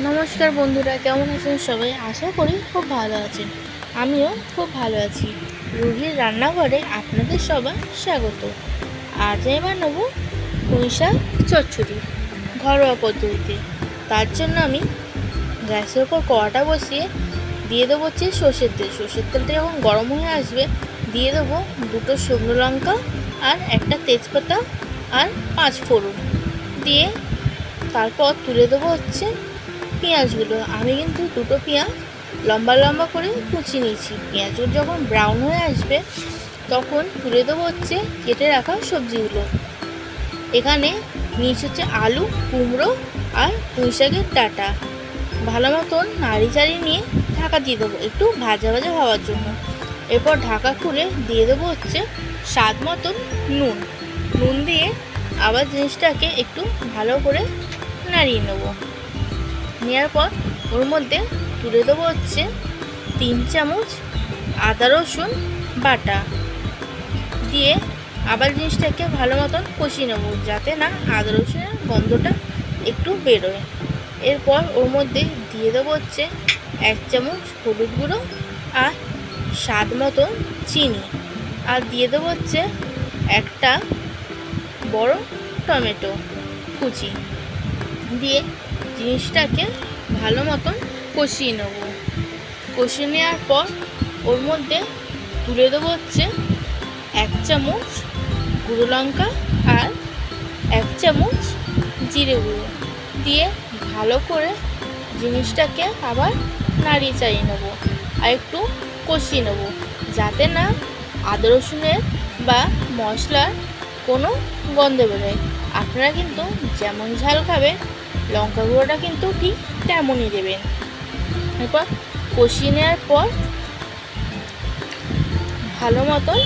নমস্কার বন্ধুরা, কেমন আছেন সবাই? আশা করি খুব ভালো আছেন। আমিও খুব ভালো আছি। রুহির রান্নাঘরে আপনাদের সবার স্বাগত। আজ আমি বানাবো পুঁই শাক চচ্চড়ি ঘরোয়া পদ্ধতিতে। তার জন্য আমি গ্যাসের ওপর কড়াটা বসিয়ে দিয়ে দেবো হচ্ছে সর্ষের তেল। সর্ষের তেলটা যখন গরম হয়ে আসবে দিয়ে দেবো 2টো শুকনো লঙ্কা আর একটা তেজপাতা আর 5 ফোড়ন দিয়ে তারপর তুলে দেবো হচ্ছে পেঁয়াজগুলো। আমি কিন্তু 2টো পেঁয়াজ লম্বা লম্বা করে কুচিয়ে নিয়েছি। পেঁয়াজগুলো যখন ব্রাউন হয়ে আসবে তখন তুলে দেবো হচ্ছে কেটে রাখা সবজিগুলো। এখানে নিয়েছি হচ্ছে আলু, কুমড়ো আর পুঁই শাকের ডাঁটা। ভালো মতন নাড়ি চাড়িয়ে নিয়ে ঢাকা দিয়ে দেবো একটু ভাজা ভাজা হওয়ার জন্য। এরপর ঢাকা খুলে দিয়ে দেবো হচ্ছে স্বাদ মতন নুন দিয়ে আবার জিনিসটাকে একটু ভালো করে নাড়িয়ে নেবো। নেওয়ার পর ওর মধ্যে তুলে দেবো হচ্ছে 3 চামচ আদা রসুন বাটা দিয়ে আবার জিনিসটাকে ভালো মতন কষিয়ে নেবো যাতে না আদা রসুনের গন্ধটা একটু বেরোয়। এরপর ওর মধ্যে দিয়ে দেবো হচ্ছে 1 চামচ হলুদ গুঁড়ো আর স্বাদ মতন চিনি আর দিয়ে দেবো হচ্ছে একটা বড় টমেটো কুচি দিয়ে জিনিসটাকে ভালো মতন কষিয়ে নেব। কষিয়ে নেওয়ার পর ওর মধ্যে তুলে দেবো হচ্ছে 1 চামচ গুঁড়ো লঙ্কা আর 1 চামচ জিরে গুঁড়ো দিয়ে ভালো করে জিনিসটাকে আবার নাড়িয়ে চাড়িয়ে নেবো আর একটু কষিয়ে নেব যাতে না আদা রসুনের বা মশলার কোনো গন্ধ বেরোয়। আপনারা কিন্তু যেমন ঝাল খাবেন লঙ্কা গুঁড়োটা কিন্তু ঠিক তেমনই দেবেন। এরপর কষিয়ে নেওয়ার পর ভালো মতন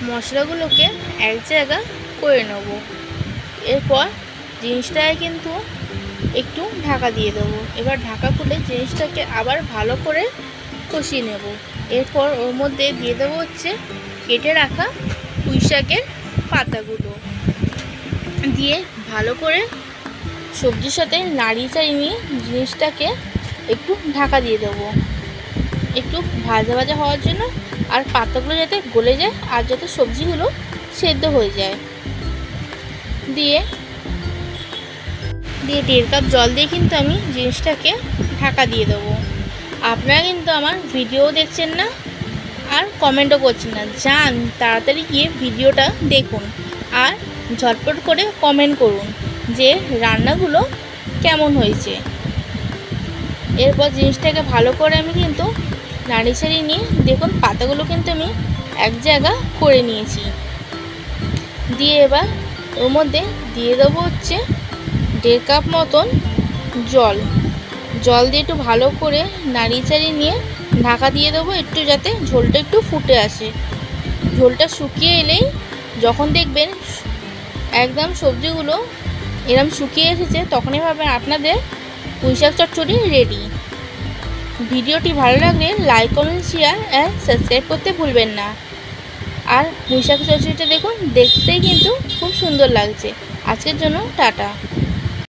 মশলাগুলোকে এক জায়গা করে নেব। এরপর জিনিসটাকে কিন্তু একটু ঢাকা দিয়ে দেবো। এবার ঢাকা খুলে জিনিসটাকে আবার ভালো করে কষিয়ে নেব। এরপর ওর মধ্যে দিয়ে দেবো হচ্ছে কেটে রাখা পুঁই শাকের পাতাগুলো দিয়ে ভালো করে সবজির সাথে নাড়িয়ে চাড়িয়ে নিয়ে জিনিসটাকে একটু ঢাকা দিয়ে দেবো একটু ভাজা ভাজা হওয়ার জন্য, আর পাতাগুলো যাতে গলে যায় আর যাতে সবজিগুলো সেদ্ধ হয়ে যায়। দিয়ে 1.5 কাপ জল দিয়ে কিন্তু আমি জিনিসটাকে ঢাকা দিয়ে দেবো। আপনারা কিন্তু আমার ভিডিও দেখছেন না আর কমেন্টও করছেন না, যান তাড়াতাড়ি গিয়ে ভিডিওটা দেখুন আর ঝটপট করে কমেন্ট করুন যে রান্নাগুলো কেমন হয়েছে। এরপর জিনিসটাকে ভালো করে আমি কিন্তু নাড়ি ছাড়িয়ে নিয়ে দেখুন পাতাগুলো কিন্তু আমি এক জায়গা করে নিয়েছি। দিয়ে এবার ওর মধ্যে দিয়ে দেবো হচ্ছে 1.5 কাপ মতন জল দিয়ে একটু ভালো করে নাড়িয়ে চাড়িয়ে নিয়ে ঢাকা দিয়ে দেবো একটু যাতে ঝোলটা একটু ফুটে আসে। ঝোলটা শুকিয়ে এলেই যখন দেখবেন একদম সবজিগুলো এরম শুকিয়ে এসেছে তখনই ভাবেন আপনাদের পুঁই শাক চচ্চড়ি রেডি। ভিডিওটি ভালো লাগলে like, comment, share and subscribe করতে ভুলবেন না। আর পুঁই শাক চচ্চড়িটা দেখুন দেখতেই কিন্তু খুব সুন্দর লাগছে। আজকের জন্য টাটা।